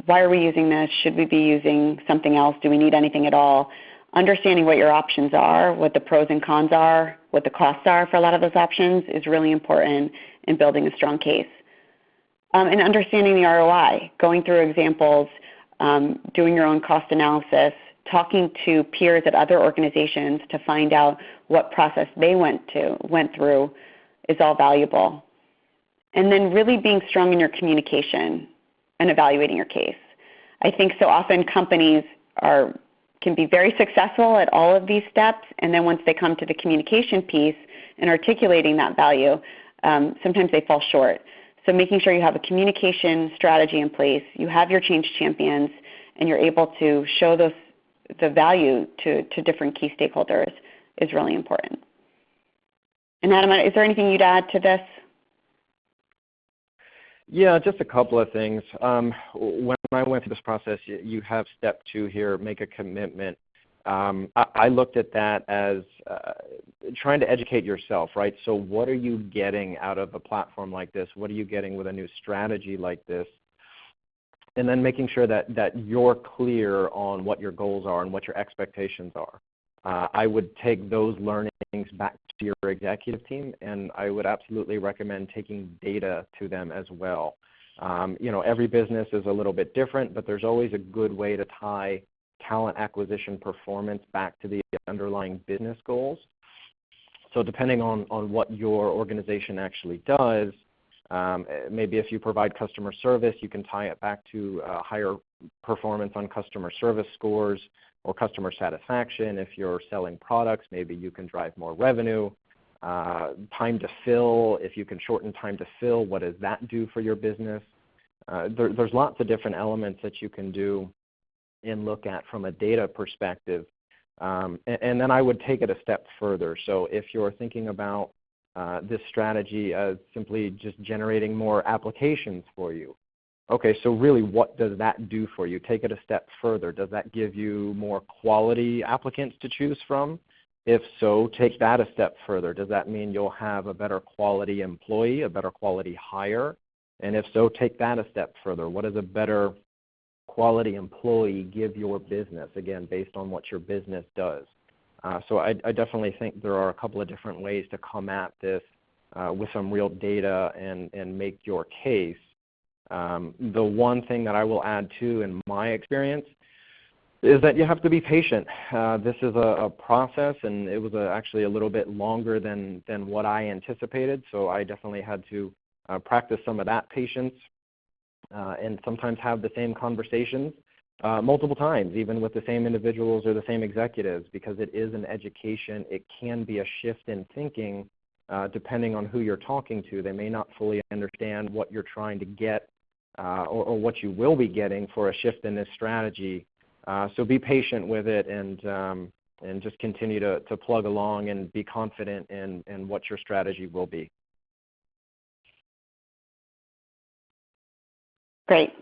why are we using this? Should we be using something else? Do we need anything at all? Understanding what your options are, what the pros and cons are, what the costs are for a lot of those options is really important in building a strong case. And understanding the ROI, going through examples, doing your own cost analysis, talking to peers at other organizations to find out what process they went through is all valuable. And then really being strong in your communication and evaluating your case. I think so often companies can be very successful at all of these steps, and then once they come to the communication piece and articulating that value, sometimes they fall short. So making sure you have a communication strategy in place, you have your change champions, and you're able to show the value to different key stakeholders is really important. And Adam, is there anything you'd add to this? Yeah, just a couple of things. When I went through this process, you have step 2 here, make a commitment. I looked at that as trying to educate yourself, right? So what are you getting out of a platform like this? What are you getting with a new strategy like this? And then making sure that you're clear on what your goals are and what your expectations are. I would take those learnings back to your executive team, and I would absolutely recommend taking data to them as well. Every business is a little bit different, but there's always a good way to tie talent acquisition performance back to the underlying business goals. So depending on what your organization actually does, maybe if you provide customer service, you can tie it back to higher performance on customer service scores or customer satisfaction. If you're selling products, maybe you can drive more revenue. Time to fill, if you can shorten time to fill, what does that do for your business? There's lots of different elements that you can do and look at from a data perspective. And then I would take it a step further. So if you're thinking about this strategy as simply just generating more applications for you, okay, so really what does that do for you? Take it a step further. Does that give you more quality applicants to choose from? If so, take that a step further. Does that mean you'll have a better quality employee, a better quality hire? And if so, take that a step further. What does a better quality employee give your business, again, based on what your business does? So I definitely think there are a couple of different ways to come at this with some real data and make your case. The one thing that I will add too in my experience is that you have to be patient. This is a process, and it was actually a little bit longer than what I anticipated, so I definitely had to practice some of that patience and sometimes have the same conversations multiple times, even with the same individuals or the same executives, because it is an education. It can be a shift in thinking depending on who you're talking to. They may not fully understand what you're trying to get or what you will be getting for a shift in this strategy. So be patient with it and just continue to plug along and be confident in what your strategy will be. Great.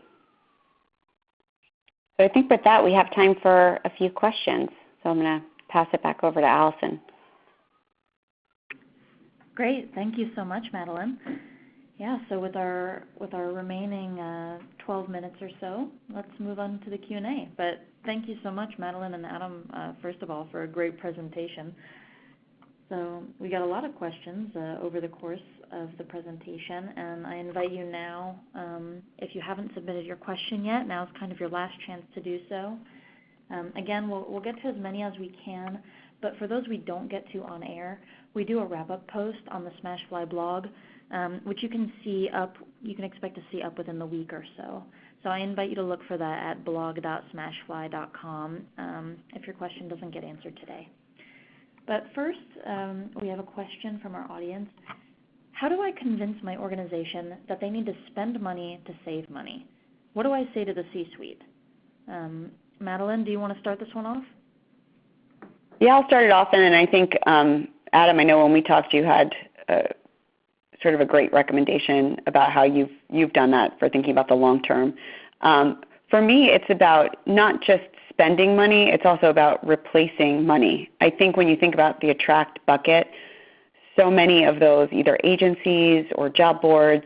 So I think with that, we have time for a few questions. So I'm going to pass it back over to Allison. Great. Thank you so much, Madeline. Yeah, so with our remaining 12 minutes or so, let's move on to the Q&A. But thank you so much, Madeline and Adam, first of all, for a great presentation. So we got a lot of questions over the course of the presentation, and I invite you now, if you haven't submitted your question yet, now's kind of your last chance to do so. Again, we'll get to as many as we can, but for those we don't get to on air, we do a wrap-up post on the SmashFly blog, which you can expect to see up within the week or so. So I invite you to look for that at blog.smashfly.com if your question doesn't get answered today. But first, we have a question from our audience. How do I convince my organization that they need to spend money to save money? What do I say to the C-suite? Madeline, do you want to start this one off? Yeah, I'll start it off, and then I think, Adam, I know when we talked, you had sort of a great recommendation about how you've done that for thinking about the long term. For me, it's about not just spending money, it's also about replacing money. I think when you think about the attract bucket, so many of those either agencies or job boards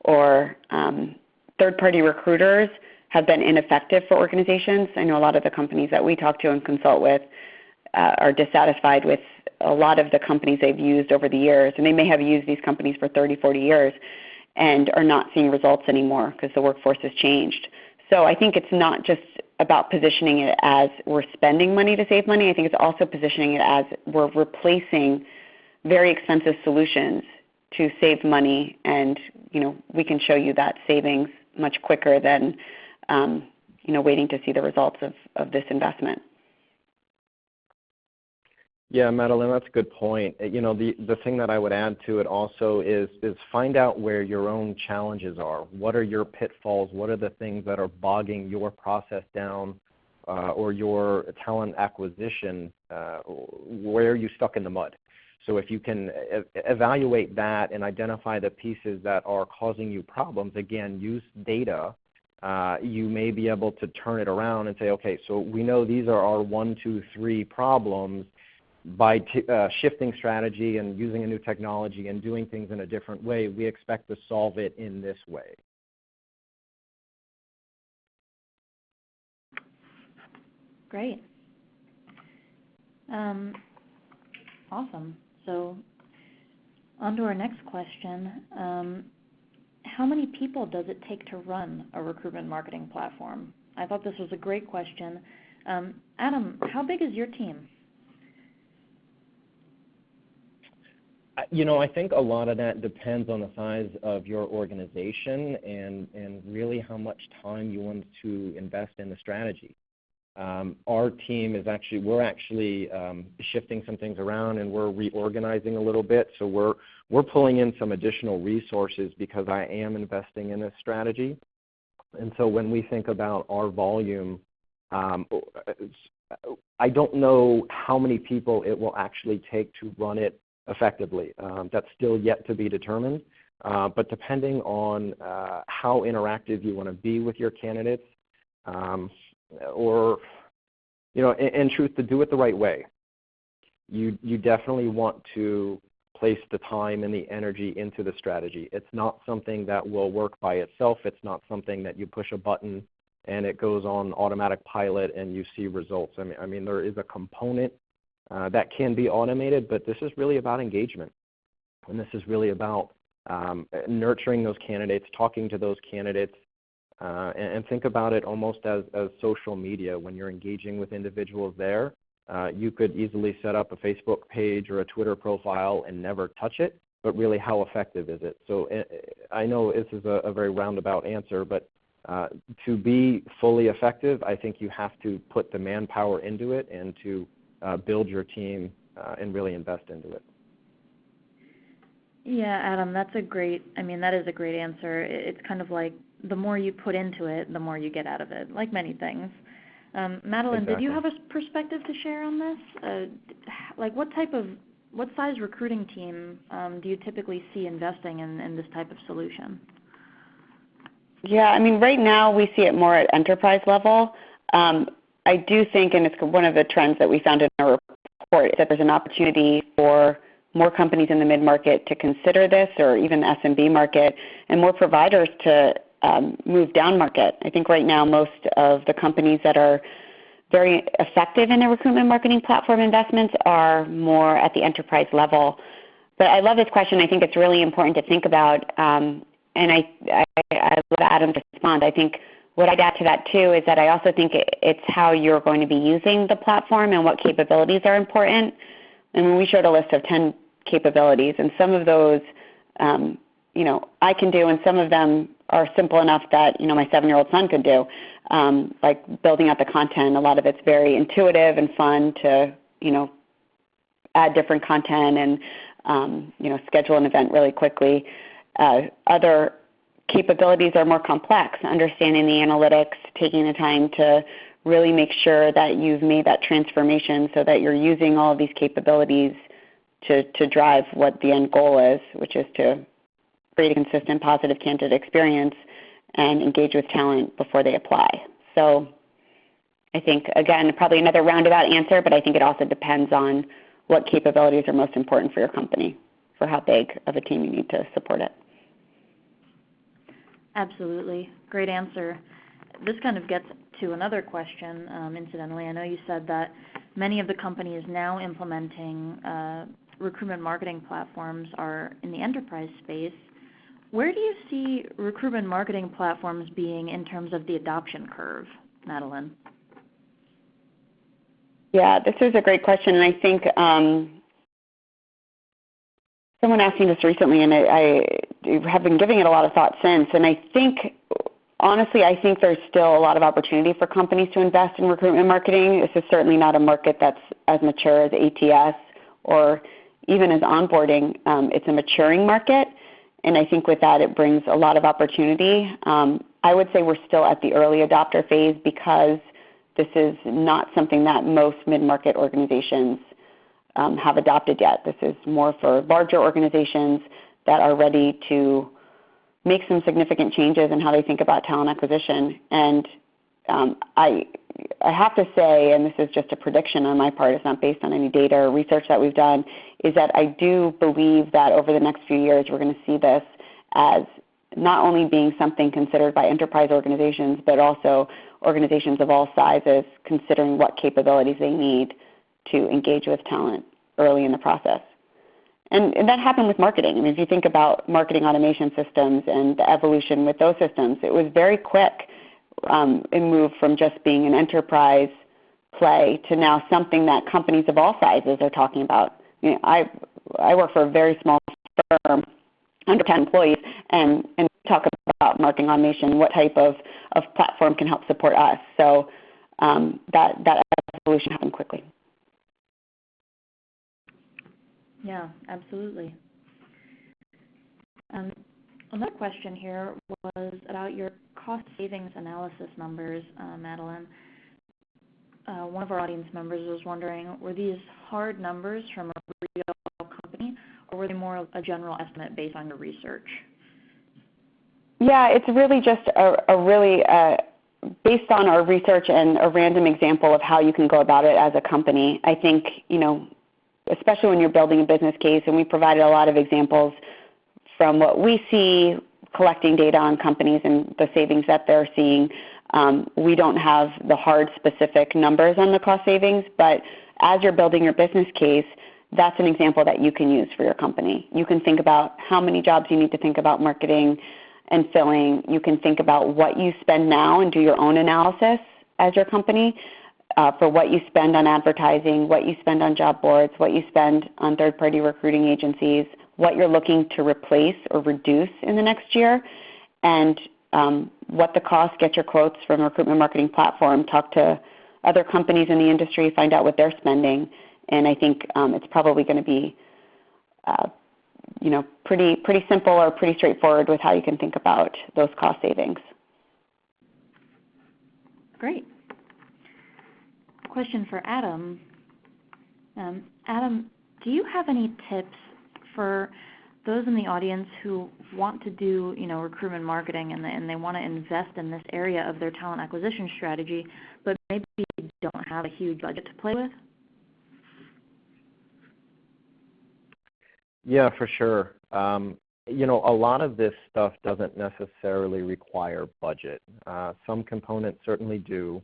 or third-party recruiters have been ineffective for organizations. I know a lot of the companies that we talk to and consult with are dissatisfied with a lot of the companies they've used over the years, and they may have used these companies for 30, 40 years and are not seeing results anymore because the workforce has changed. So I think it's not just about positioning it as we're spending money to save money. I think it's also positioning it as we're replacing very expensive solutions to save money, and we can show you that savings much quicker than waiting to see the results of this investment. Yeah, Madeline, that's a good point. The thing that I would add to it also is find out where your own challenges are. What are your pitfalls? What are the things that are bogging your process down or your talent acquisition? Where are you stuck in the mud? So if you can evaluate that and identify the pieces that are causing you problems, again, use data. You may be able to turn it around and say, okay, so we know these are our 1, 2, 3 problems. By shifting strategy and using a new technology and doing things in a different way, we expect to solve it in this way. Great. Awesome. So on to our next question. How many people does it take to run a recruitment marketing platform? I thought this was a great question. Adam, how big is your team? I think a lot of that depends on the size of your organization and really how much time you want to invest in the strategy. Our team is we're actually shifting some things around, and we're reorganizing a little bit. So we're pulling in some additional resources because I am investing in this strategy. And so when we think about our volume, I don't know how many people it will actually take to run it effectively. That's still yet to be determined. But depending on how interactive you want to be with your candidates, or, in truth, to do it the right way, you definitely want to place the time and the energy into the strategy. It's not something that will work by itself. It's not something that you push a button and it goes on automatic pilot and you see results. I mean there is a component that can be automated, but this is really about engagement. And this is really about nurturing those candidates, talking to those candidates, and think about it almost as social media. When you're engaging with individuals there, you could easily set up a Facebook page or a Twitter profile and never touch it, but really how effective is it? So I know this is a very roundabout answer, but to be fully effective, I think you have to put the manpower into it and to build your team and really invest into it. Yeah, Adam, that is a great answer. It's kind of like the more you put into it, the more you get out of it, like many things. Madeline, Exactly. Did you have a perspective to share on this? What size recruiting team do you typically see investing in this type of solution? Yeah, right now we see it more at enterprise level. I do think, and it's one of the trends that we found in our report, is that there's an opportunity for more companies in the mid-market to consider this, or even the SMB market, and more providers to move down market. I think right now most of the companies that are very effective in their recruitment marketing platform investments are more at the enterprise level. But I love this question. I think it's really important to think about, and I love Adam's response. I think what I'd add to that too is that I also think it's how you're going to be using the platform and what capabilities are important. And when we showed a list of 10 capabilities, and some of those I can do, and some of them are simple enough that my 7-year-old son could do, like building out the content. A lot of it's very intuitive and fun to add different content and schedule an event really quickly. Other capabilities are more complex, understanding the analytics, taking the time to really make sure that you've made that transformation so that you're using all of these capabilities to drive what the end goal is, which is to create a consistent, positive candidate experience and engage with talent before they apply. So I think, again, probably another roundabout answer, but I think it also depends on what capabilities are most important for your company, for how big of a team you need to support it. Absolutely. Great answer. This kind of gets to another question, incidentally. I know you said that many of the companies now implementing recruitment marketing platforms are in the enterprise space. Where do you see recruitment marketing platforms being in terms of the adoption curve, Madeline? Yeah, this is a great question, and I think someone asked me this recently, and I have been giving it a lot of thought since. And I think, honestly, there's still a lot of opportunity for companies to invest in recruitment marketing. This is certainly not a market that's as mature as ATS or even as onboarding. It's a maturing market, and I think with that it brings a lot of opportunity. I would say we're still at the early adopter phase because this is not something that most mid-market organizations have adopted yet. This is more for larger organizations that are ready to make some significant changes in how they think about talent acquisition. And I have to say, and this is just a prediction on my part, it's not based on any data or research that we've done, is that I do believe that over the next few years we're going to see this as not only being something considered by enterprise organizations, but also organizations of all sizes considering what capabilities they need to engage with talent early in the process. And that happened with marketing. I mean, if you think about marketing automation systems and the evolution with those systems, it was very quick. It moved from just being an enterprise play to now something that companies of all sizes are talking about. You know, I work for a very small firm, under 10 employees, and talk about marketing automation, what type of platform can help support us. So that evolution happened quickly. Yeah, absolutely. Another question here was about your cost savings analysis numbers, Madeline. One of our audience members was wondering, were these hard numbers from a real company, or were they more a general estimate based on your research? Yeah, it's really just based on our research and a random example of how you can go about it as a company. I think, you know, especially when you're building a business case, and we provided a lot of examples from what we see, collecting data on companies and the savings that they're seeing. We don't have the hard specific numbers on the cost savings, but as you're building your business case, that's an example that you can use for your company. You can think about how many jobs you need to think about marketing and filling. You can think about what you spend now and do your own analysis as your company for what you spend on advertising, what you spend on job boards, what you spend on third-party recruiting agencies, what you're looking to replace or reduce in the next year, and what the cost, get your quotes from a recruitment marketing platform, talk to other companies in the industry, find out what they're spending. And I think it's probably going to be pretty simple or pretty straightforward with how you can think about those cost savings. Great. Question for Adam. Adam, do you have any tips for those in the audience who want to do, recruitment marketing and they want to invest in this area of their talent acquisition strategy, but maybe don't have a huge budget to play with? Yeah, for sure. A lot of this stuff doesn't necessarily require budget. Some components certainly do.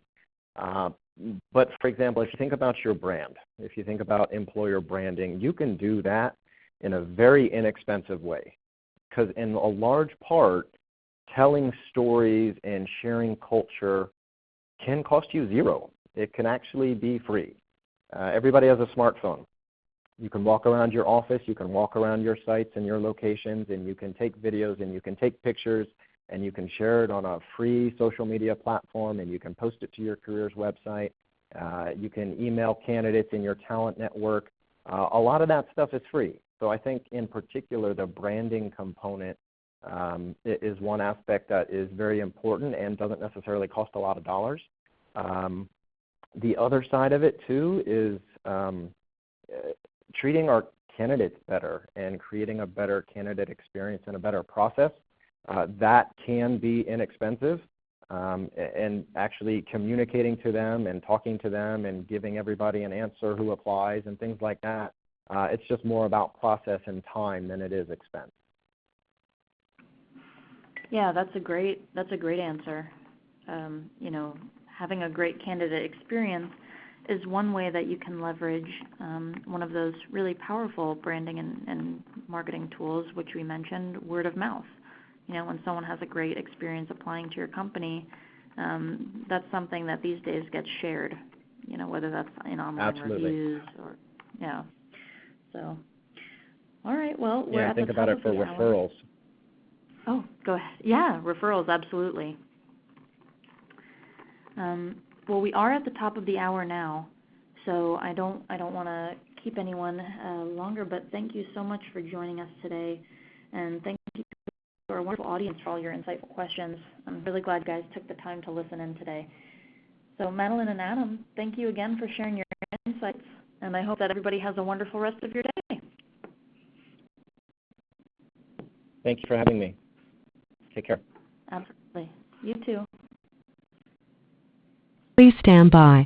But for example, if you think about your brand, if you think about employer branding, you can do that in a very inexpensive way. Because in a large part, telling stories and sharing culture can cost you zero. It can actually be free. Everybody has a smartphone. You can walk around your office, you can walk around your sites and your locations, and you can take videos and you can take pictures and you can share it on a free social media platform and you can post it to your careers website. You can email candidates in your talent network. A lot of that stuff is free. So I think in particular the branding component is one aspect that is very important and doesn't necessarily cost a lot of dollars. The other side of it too is treating our candidates better and creating a better candidate experience and a better process. That can be inexpensive, and actually communicating to them and talking to them and giving everybody an answer who applies and things like that. It's just more about process and time than it is expense. Yeah, that's a great answer. Having a great candidate experience is one way that you can leverage one of those really powerful branding and marketing tools, which we mentioned, word of mouth. When someone has a great experience applying to your company, that's something that these days gets shared, whether that's in online Absolutely. Reviews or, yeah. So, all right, well, we're at the top think about it of for the referrals. Hour. Oh, go ahead. Yeah, referrals, absolutely. Well, we are at the top of the hour now, so I don't want to keep anyone longer, but thank you so much for joining us today, and thank you to our wonderful audience for all your insightful questions. I'm really glad you guys took the time to listen in today. So Madeline and Adam, thank you again for sharing your insights, and I hope that everybody has a wonderful rest of your day. Thank you for having me. Take care. Absolutely. You too. Please stand by.